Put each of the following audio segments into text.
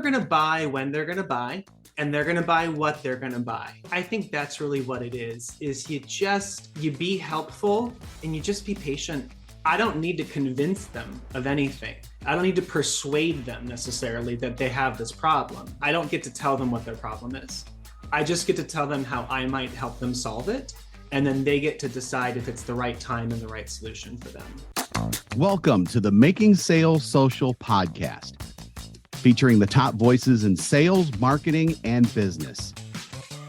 going to buy when they're going to buy, and they're going to buy what they're going to buy. I think that's really what it is you be helpful and you just be patient. I don't need to convince them of anything. I don't need to persuade them necessarily that they have this problem. I don't get to tell them what their problem is. I just get to tell them how I might help them solve it. And then they get to decide if it's the right time and the right solution for them. Welcome to the Making Sales Social podcast, featuring the top voices in sales, marketing, and business.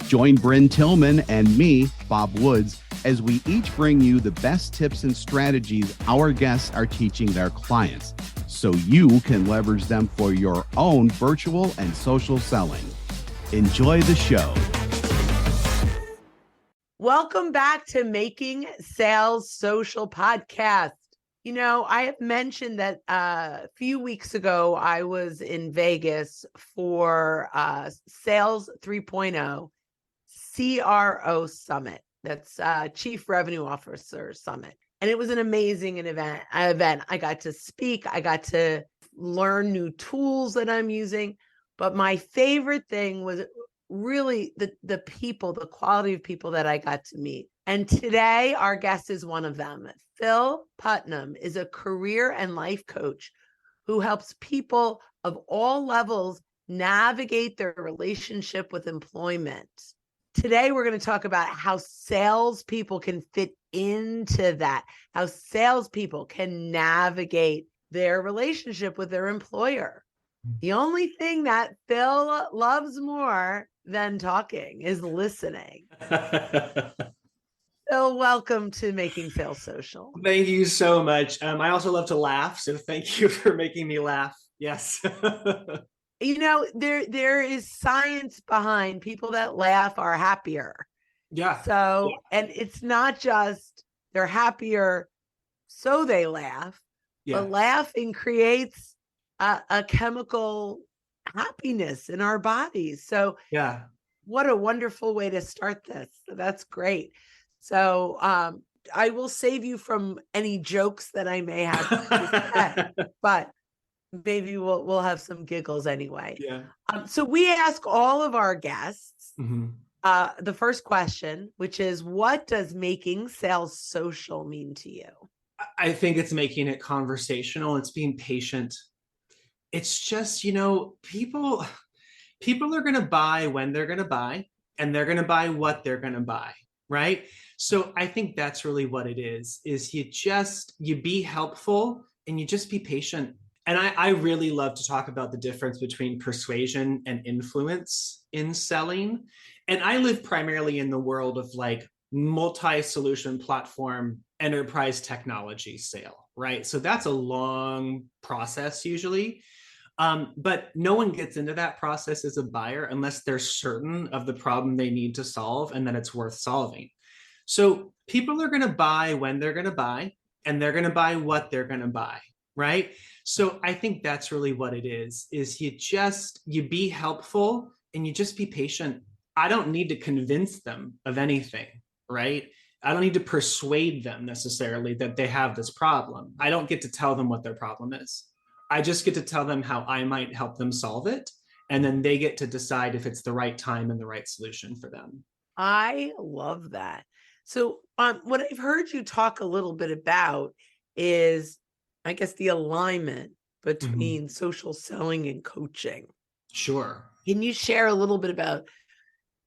Join Bryn Tillman and me, Bob Woods, as we each bring you the best tips and strategies our guests are teaching their clients, so you can leverage them for your own virtual and social selling. Enjoy the show. Welcome back to Making Sales Social podcast. You know, I have mentioned that a few weeks ago, I was in Vegas for Sales 3.0 CRO Summit. That's Chief Revenue Officer Summit. And it was an amazing event. I got to speak. I got to learn new tools that I'm using. But my favorite thing was really the people, the quality of people that I got to meet. And today, our guest is one of them. Phil Putnam is a career and life coach who helps people of all levels navigate their relationship with employment. Today, we're going to talk about how salespeople can fit into that, how salespeople can navigate their relationship with their employer. The only thing that Phil loves more than talking is listening. Phil, welcome to Making Sales Social. Thank you so much. I also love to laugh, so thank you for making me laugh. Yes. You know, there is science behind people that laugh are happier. Yeah. So, and it's not just they're happier so they laugh, but laughing creates a chemical happiness in our bodies. So, what a wonderful way to start this. That's great. So, I will save you from any jokes that I may have to say, but maybe we'll have some giggles anyway. Yeah. So we ask all of our guests the first question, which is, what does making sales social mean to you? I think it's making it conversational. It's being patient. It's just, people are going to buy when they're going to buy, and they're going to buy what they're going to buy. Right. So I think that's really what it is you be helpful and you just be patient. And I really love to talk about the difference between persuasion and influence in selling. And I live primarily in the world of like multi-solution platform enterprise technology sale, right? So that's a long process usually. But no one gets into that process as a buyer unless they're certain of the problem they need to solve and that it's worth solving. So people are going to buy when they're going to buy, and they're going to buy what they're going to buy. Right. So I think that's really what it is you be helpful and you just be patient. I don't need to convince them of anything. Right. I don't need to persuade them necessarily that they have this problem. I don't get to tell them what their problem is. I just get to tell them how I might help them solve it. And then they get to decide if it's the right time and the right solution for them. I love that. So what I've heard you talk a little bit about is, I guess, the alignment between social selling and coaching. Sure. Can you share a little bit about,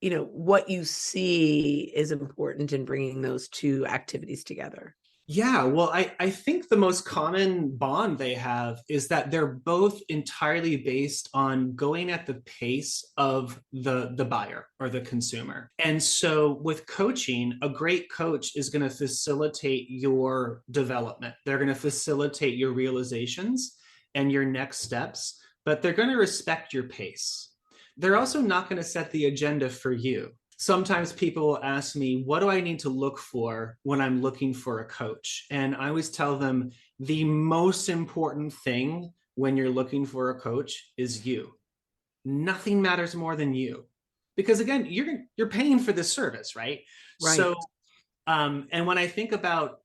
what you see is important in bringing those two activities together? Yeah, well, I think the most common bond they have is that they're both entirely based on going at the pace of the buyer or the consumer. And so with coaching, a great coach is going to facilitate your development. They're going to facilitate your realizations and your next steps, but they're going to respect your pace. They're also not going to set the agenda for you. Sometimes people will ask me, what do I need to look for when I'm looking for a coach? And I always tell them the most important thing when you're looking for a coach is you. Nothing matters more than you. Because again, you're paying for this service, right? So, and when I think about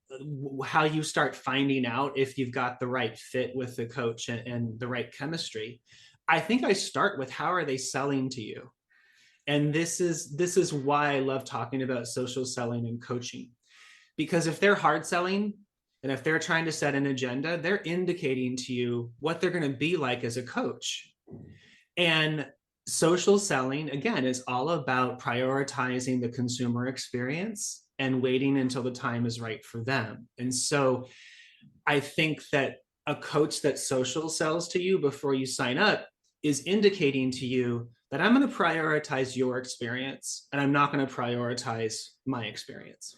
how you start finding out if you've got the right fit with the coach and the right chemistry, I think I start with how are they selling to you? And this is why I love talking about social selling and coaching. Because if they're hard selling and if they're trying to set an agenda, they're indicating to you what they're going to be like as a coach. And social selling, again, is all about prioritizing the consumer experience and waiting until the time is right for them. And so I think that a coach that social sells to you before you sign up is indicating to you that I'm going to prioritize your experience and I'm not going to prioritize my experience.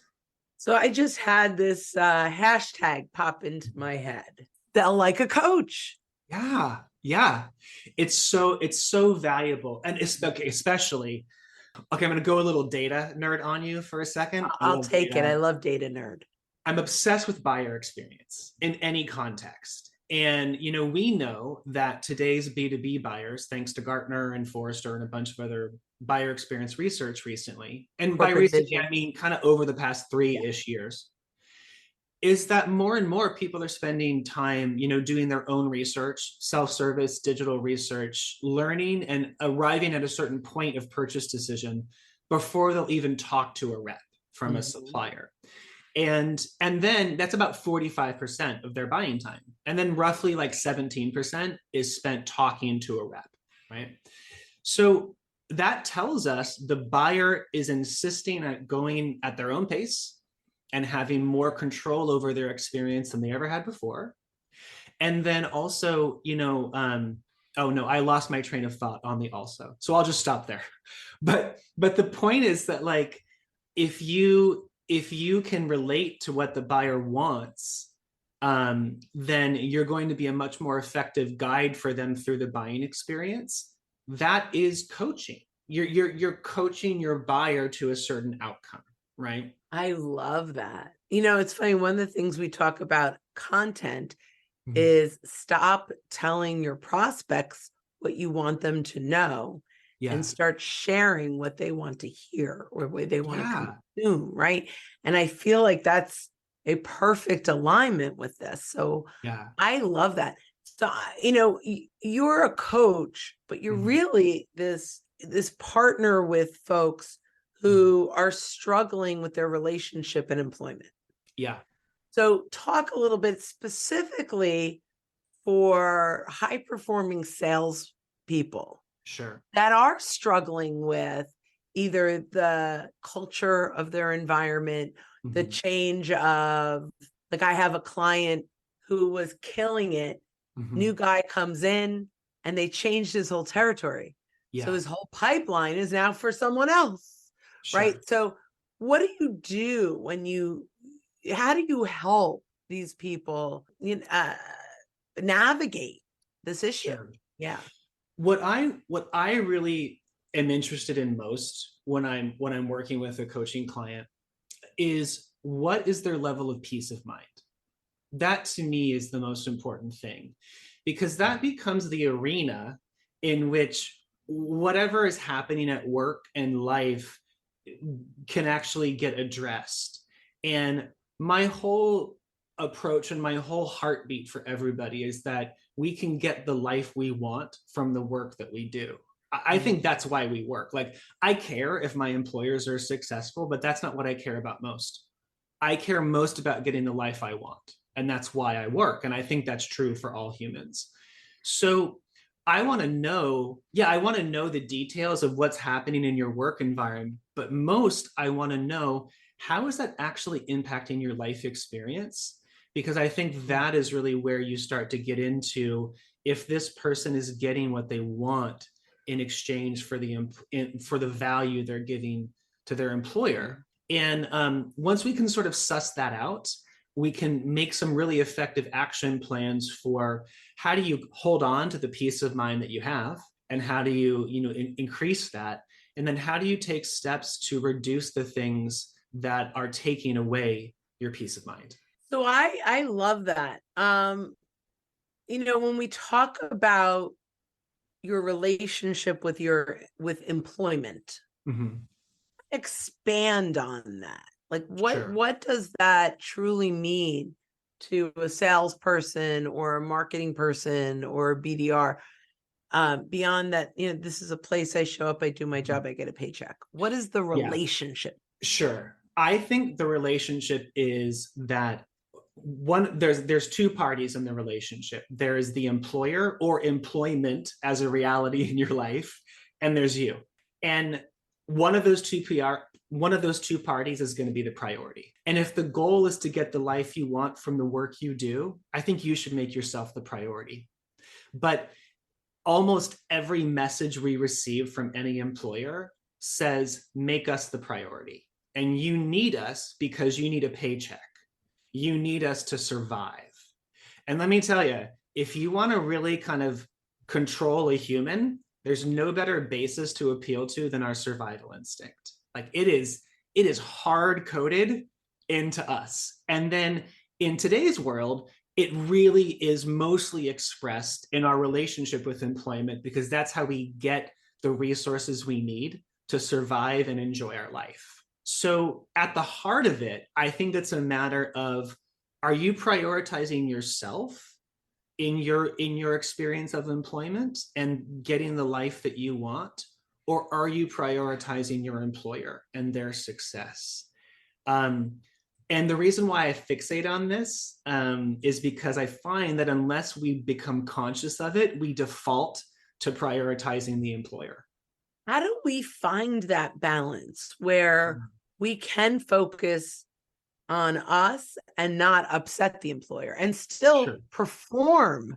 So I just had this hashtag pop into my head. Sell like a coach. Yeah, yeah. It's so valuable. And it's okay, especially okay, I'm gonna go a little data nerd on you for a second. I I'll love take it. data. I love data nerd. I'm obsessed with buyer experience in any context. And we know that today's B2B buyers, thanks to Gartner and Forrester and a bunch of other buyer experience research recently, and by Corporate recently vision. I mean kind of over the past Yeah. 3-ish years, is that more and more people are spending time, doing their own research, self-service, digital research, learning and arriving at a certain point of purchase decision before they'll even talk to a rep from a Mhm. supplier. And then that's about 45% of their buying time. And then roughly like 17% is spent talking to a rep, right? So that tells us the buyer is insisting at going at their own pace and having more control over their experience than they ever had before. And then also, oh no, I lost my train of thought on the also. So I'll just stop there. But the point is that like if you can relate to what the buyer wants, then you're going to be a much more effective guide for them through the buying experience. That is coaching. You're coaching your buyer to a certain outcome, right? I love that. It's funny. One of the things we talk about content Mhm. is stop telling your prospects what you want them to know and Yeah. start sharing what they want to hear or what they want to Yeah. consume, right? And I feel like that's a perfect alignment with this. So Yeah. I love that. So, you're a coach, but you're Mhm. really this partner with folks Mhm. who are struggling with their relationship and employment. Yeah. So talk a little bit specifically for high performing sales people Sure. that are struggling with either the culture of their environment, the Mhm. change of, like, I have a client who was killing it. New Mhm. guy comes in and they changed his whole territory. So Yeah. his whole pipeline is now for someone else, right? Sure. So what do you do how do you help these people navigate this issue? Sure. Yeah. What I really am interested in most when I'm working with a coaching client is what is their level of peace of mind. That to me is the most important thing, because that becomes the arena in which whatever is happening at work and life can actually get addressed. And my whole approach and my whole heartbeat for everybody is that we can get the life we want from the work that we do. I think that's why we work. Like, I care if my employers are successful, but that's not what I care about most. I care most about getting the life I want. And that's why I work. And I think that's true for all humans. So I want to know, yeah, I want to know the details of what's happening in your work environment. But most, I want to know, how is that actually impacting your life experience? Because I think that is really where you start to get into if this person is getting what they want in exchange for the value they're giving to their employer. And once we can sort of suss that out, we can make some really effective action plans for how do you hold on to the peace of mind that you have, and how do you, increase that, and then how do you take steps to reduce the things that are taking away your peace of mind. So I love that. When we talk about your relationship with employment, Mhm. expand on that. Like Sure. what does that truly mean to a salesperson or a marketing person or a BDR? beyond that, this is a place I show up, I do my job, I get a paycheck. What is the Yeah, relationship? sure. I think the relationship is that there's two parties in the relationship. There is the employer or employment as a reality in your life, and there's you. And one of those two parties is going to be the priority. And if the goal is to get the life you want from the work you do, I think you should make yourself the priority. But almost every message we receive from any employer says, make us the priority. And you need us because you need a paycheck. You need us to survive. And let me tell you, if you want to really kind of control a human, there's no better basis to appeal to than our survival instinct. Like it is hard coded into us. And then in today's world, it really is mostly expressed in our relationship with employment because that's how we get the resources we need to survive and enjoy our life. So at the heart of it, I think it's a matter of, are you prioritizing yourself in your experience of employment and getting the life that you want, or are you prioritizing your employer and their success? And the reason why I fixate on this is because I find that unless we become conscious of it, we default to prioritizing the employer. How do we find that balance where we can focus on us and not upset the employer and still perform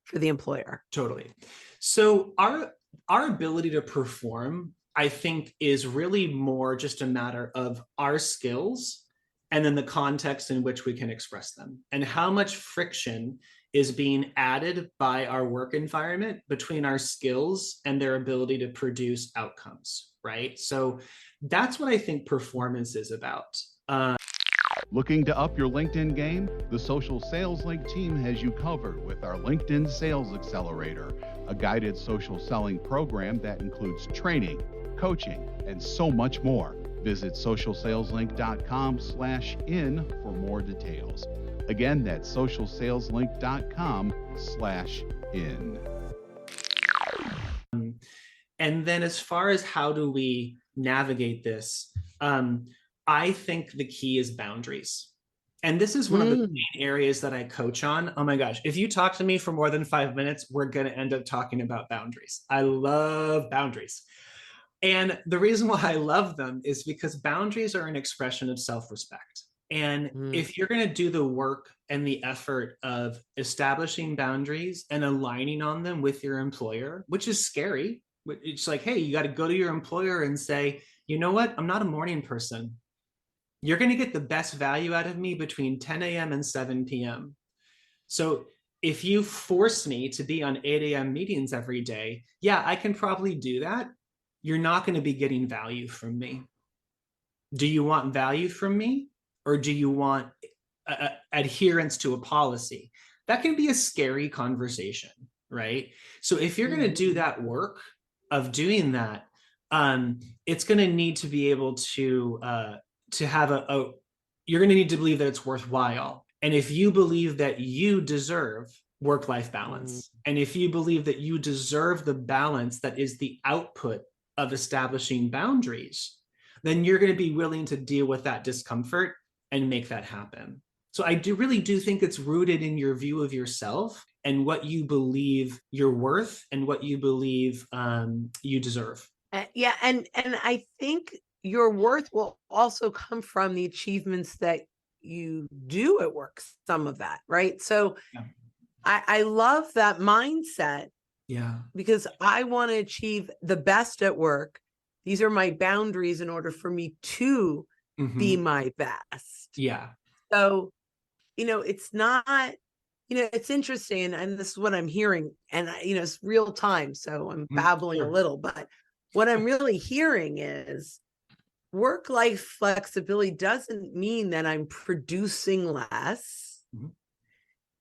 for the employer? Totally. So our ability to perform, I think, is really more just a matter of our skills and then the context in which we can express them and how much friction is being added by our work environment between our skills and their ability to produce outcomes, right? So that's what I think performance is about. Looking to up your LinkedIn game? The Social Sales Link team has you covered with our LinkedIn Sales Accelerator, a guided social selling program that includes training, coaching, and so much more. Visit socialsaleslink.com/in for more details. Again, that's socialsaleslink.com/in. And then as far as how do we navigate this, I think the key is boundaries. And this is one of the main areas that I coach on. Oh my gosh, if you talk to me for more than 5 minutes, we're going to end up talking about boundaries. I love boundaries. And the reason why I love them is because boundaries are an expression of self-respect. And if you're going to do the work and the effort of establishing boundaries and aligning on them with your employer, which is scary, it's like, hey, you got to go to your employer and say, you know what? I'm not a morning person. You're going to get the best value out of me between 10 a.m. and 7 p.m. So if you force me to be on 8 a.m. meetings every day, yeah, I can probably do that. You're not going to be getting value from me. Do you want value from me, or do you want adherence to a policy? That can be a scary conversation, right? So if you're going to do that work of doing that, it's going to need to be able to have you're going to need to believe that it's worthwhile. And if you believe that you deserve work-life balance, and if you believe that you deserve the balance that is the output of establishing boundaries, then you're going to be willing to deal with that discomfort and make that happen. So I really do think it's rooted in your view of yourself and what you believe you're worth and what you believe you deserve. Yeah, and I think your worth will also come from the achievements that you do at work, some of that, right? So I love that mindset. Yeah. Because I want to achieve the best at work. These are my boundaries in order for me to be my best. Yeah. So, it's not, it's interesting. And this is what I'm hearing. And, it's real time. So I'm babbling a little, but what I'm really hearing is work-life flexibility doesn't mean that I'm producing less.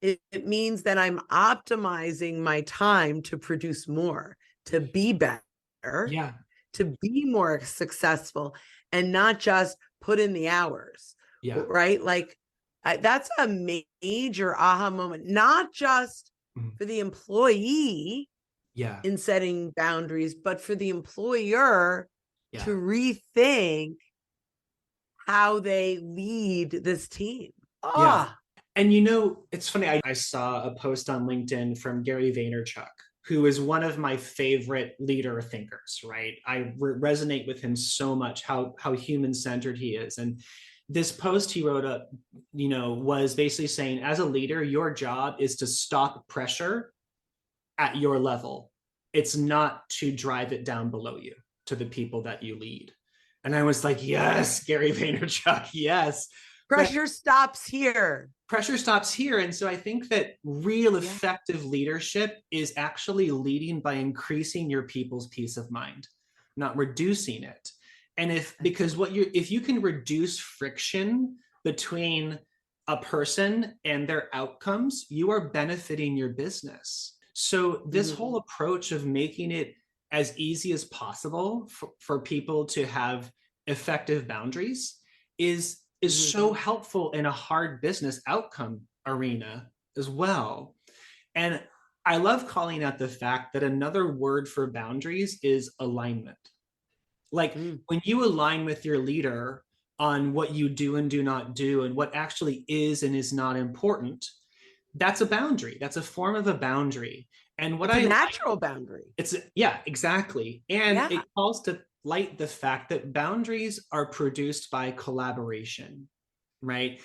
It means that I'm optimizing my time to produce more, to be better, to be more successful, and not just put in the hours, right? Like that's a major aha moment, not just for the employee, Yeah. in setting boundaries, but for the employer Yeah. to rethink how they lead this team. Yeah. Ah, And you know, it's funny. I saw a post on LinkedIn from Gary Vaynerchuk, who is one of my favorite leader thinkers, right? I resonate with him so much, how human centered he is. And this post he wrote up, was basically saying, as a leader, your job is to stop pressure at your level. It's not to drive it down below you to the people that you lead. And I was like, yes, Gary Vaynerchuk, yes. But pressure stops here. pressure stops here. And so I think that real Yeah. effective leadership is actually leading by increasing your people's peace of mind, not reducing it. And if you can reduce friction between a person and their outcomes, you are benefiting your business. So this Mhm. whole approach of making it as easy as possible for people to have effective boundaries is Mhm. so helpful in a hard business outcome arena as well. And I love calling out the fact that another word for boundaries is alignment. Like Mm. when you align with your leader on what you do and do not do and what actually is and is not important, that's a boundary. That's a form of a boundary. And what It's a I natural boundary. it's yeah, exactly. And Yeah. it calls to light the fact that boundaries are produced by collaboration, right?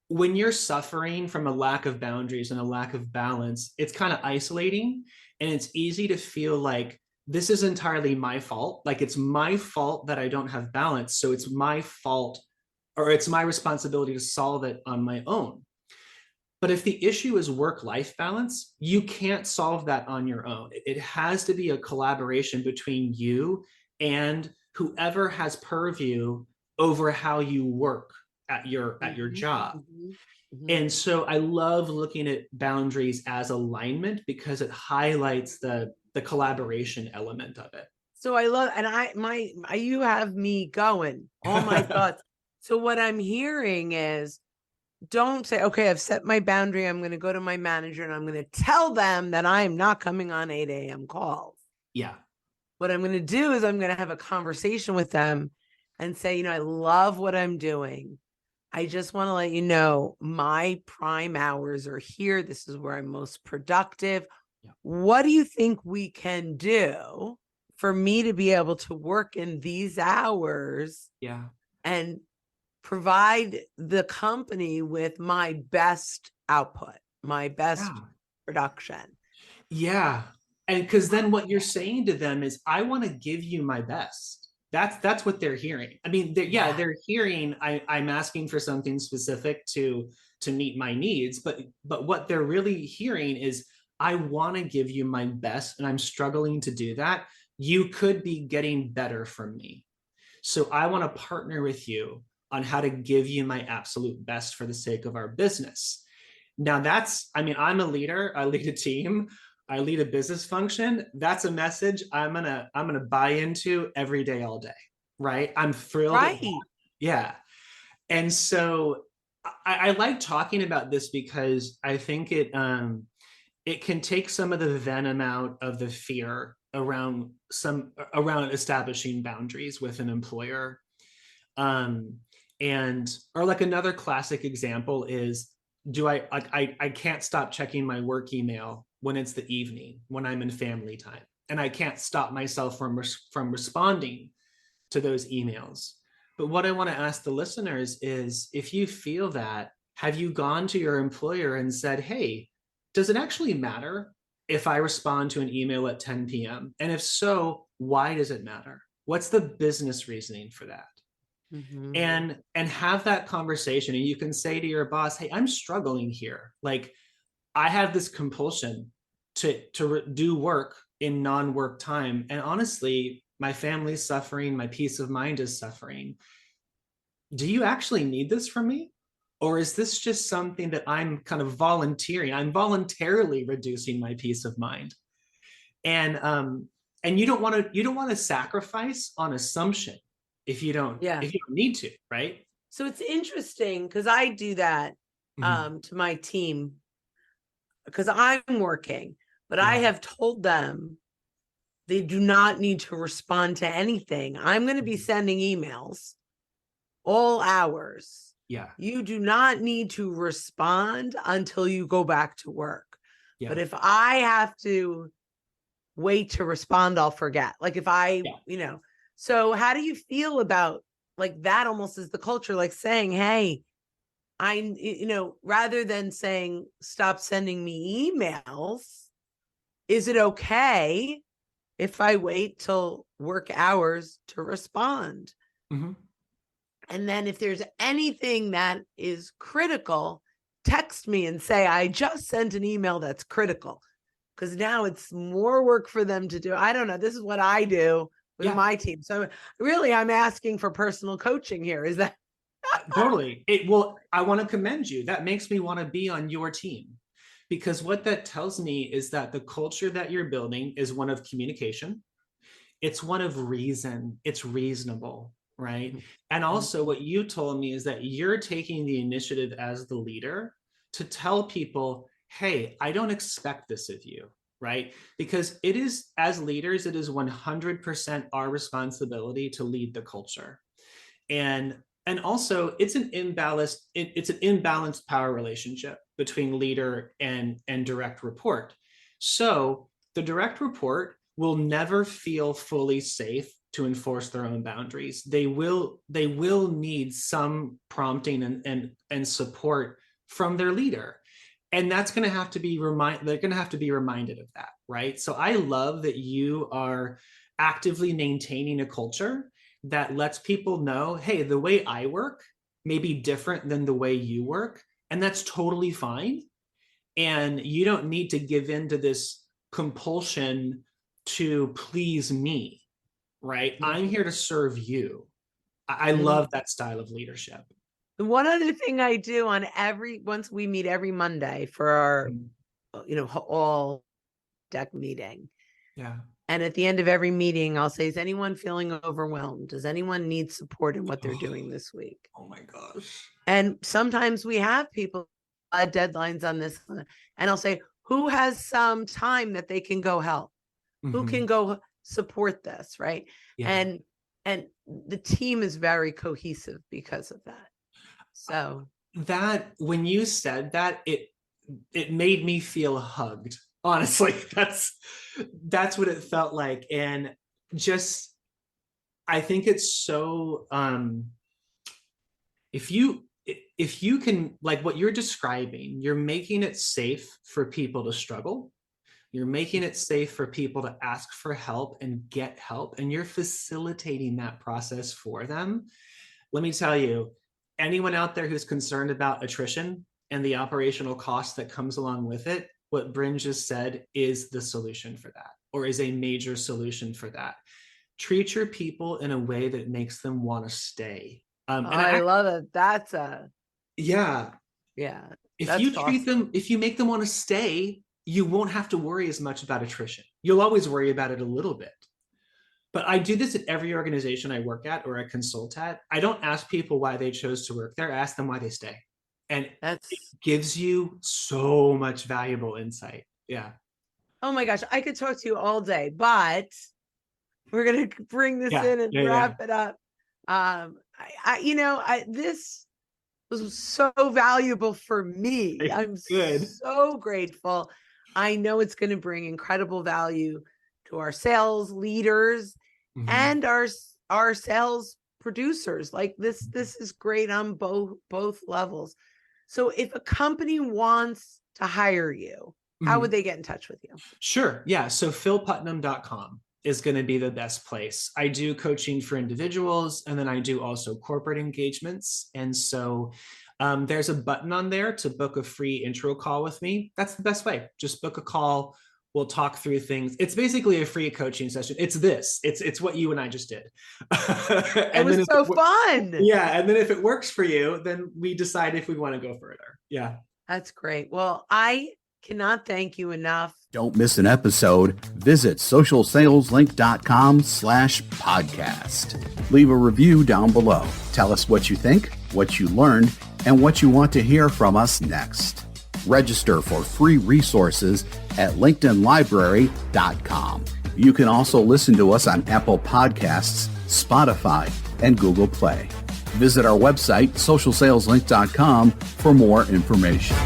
When you're suffering from a lack of boundaries and a lack of balance, it's kind of isolating and it's easy to feel like this is entirely my fault. Like it's my fault that I don't have balance. So it's my fault or it's my responsibility to solve it on my own. But if the issue is work-life balance, you can't solve that on your own. It has to be a collaboration between you and whoever has purview over how you work at your Mhm. job. Mhm. Mhm. And so I love looking at boundaries as alignment because it highlights the collaboration element of it. So I love, and you have me going, all my thoughts. So what I'm hearing is, don't say, okay, I've set my boundary. I'm going to go to my manager and I'm going to tell them that I am not coming on 8 a.m. calls. Yeah. What I'm going to do is I'm going to have a conversation with them and say, I love what I'm doing. I just want to let you know my prime hours are here. This is where I'm most productive. Yeah. What do you think we can do for me to be able to work in these hours Yeah. and provide the company with my best output, my best Yeah. production? Yeah. And because then what you're saying to them is, I want to give you my best. That's what they're hearing. I mean, Yeah. they're hearing I'm asking for something specific to meet my needs, but what they're really hearing is I want to give you my best and I'm struggling to do that. You could be getting better from me. So I want to partner with you on how to give you my absolute best for the sake of our business. Now I mean, I'm a leader, I lead a team, I lead a business function. That's a message I'm gonna buy into every day, all day. Right. I'm thrilled at that. Right. Yeah. And so I like talking about this because I think it can take some of the venom out of the fear around establishing boundaries with an employer. um and or like another classic example is, do I can't stop checking my work email when it's the evening when I'm in family time, and I can't stop myself from responding to those emails. But what I want to ask the listeners is, if you feel that, have you gone to your employer and said, hey, does it actually matter if I respond to an email at 10 p.m.? And if so, why does it matter? What's the business reasoning for that? Mhm. And have that conversation, and you can say to your boss, hey, I'm struggling here. Like, I have this compulsion to do work in non-work time, and honestly, my family's suffering, my peace of mind is suffering. Do you actually need this from me, or is this just something that I'm kind of volunteering? I'm voluntarily reducing my peace of mind. And you don't want to sacrifice on assumption if you don't Yeah. if you don't need to, right? So it's interesting because I do that Mhm. to my team because I'm working. but I have told them they do not need to respond to anything. I'm going to be sending emails all hours. Yeah. You do not need to respond until you go back to work. Yeah. But if I have to wait to respond, I'll forget. Like if I, so how do you feel about like that almost is the culture, like saying, hey, rather than saying, stop sending me emails, is it okay if I wait till work hours to respond? Mm-hmm. And then if there's anything that is critical, text me and say, I just sent an email that's critical. Because now it's more work for them to do. I don't know. This is what I do with my team. So really, I'm asking for personal coaching here. Is that? Totally. I want to commend you. That makes me want to be on your team, because what that tells me is that the culture that you're building is one of communication. It's one of reason. It's reasonable, right? And also what you told me is that you're taking the initiative as the leader to tell people, hey, I don't expect this of you, right? Because it is, as leaders, it is 100% our responsibility to lead the culture. And also it's an imbalanced power relationship between leader and direct report. So the direct report will never feel fully safe to enforce their own boundaries. They will need some prompting and support from their leader. And that's going to have to be they're going to have to be reminded of that, right? So I love that you are actively maintaining a culture that lets people know, hey, the way I work may be different than the way you work, and that's totally fine. And you don't need to give in to this compulsion to please me, right? I'm here to serve you. I love that style of leadership. One other thing I do once we meet every Monday for our, all deck meeting. Yeah. And at the end of every meeting, I'll say, is anyone feeling overwhelmed? Does anyone need support in what they're doing this week? Oh my gosh. And sometimes we have people deadlines on this, and I'll say, who has some time that they can go help? Mm-hmm. Who can go support this, right? Yeah. And the team is very cohesive because of that. So that, when you said that, it made me feel hugged. Honestly, that's what it felt like. And just, I think it's so, if you can, like what you're describing, you're making it safe for people to struggle. You're making it safe for people to ask for help and get help, and you're facilitating that process for them. Let me tell you, anyone out there who's concerned about attrition and the operational cost that comes along with it, what Bryn just said is the solution for that, or is a major solution for that. Treat your people in a way that makes them want to stay. And I love it. Yeah. If you treat them, if you make them want to stay, you won't have to worry as much about attrition. You'll always worry about it a little bit. But I do this at every organization I work at or I consult at. I don't ask people why they chose to work there. I ask them why they stay. And it gives you so much valuable insight. Yeah. Oh my gosh, I could talk to you all day, but we're going to bring this in and wrap it up. This was so valuable for me. I'm so grateful. I know it's going to bring incredible value to our sales leaders and our sales producers. Like this is great on both levels. So if a company wants to hire you, how would they get in touch with you? Sure. Yeah. So philputnam.com is going to be the best place. I do coaching for individuals, and then I do also corporate engagements. And so there's a button on there to book a free intro call with me. That's the best way. Just book a call. We'll talk through things. It's basically a free coaching session. It's what you and I just did. It was so fun. Yeah. And then if it works for you, then we decide if we want to go further. Yeah. That's great. Well, I cannot thank you enough. Don't miss an episode. Visit socialsaleslink.com/podcast. Leave a review down below. Tell us what you think, what you learned, and what you want to hear from us next. Register for free resources at linkedinlibrary.com. You can also listen to us on Apple Podcasts, Spotify, and Google Play. Visit our website, socialsaleslink.com, for more information.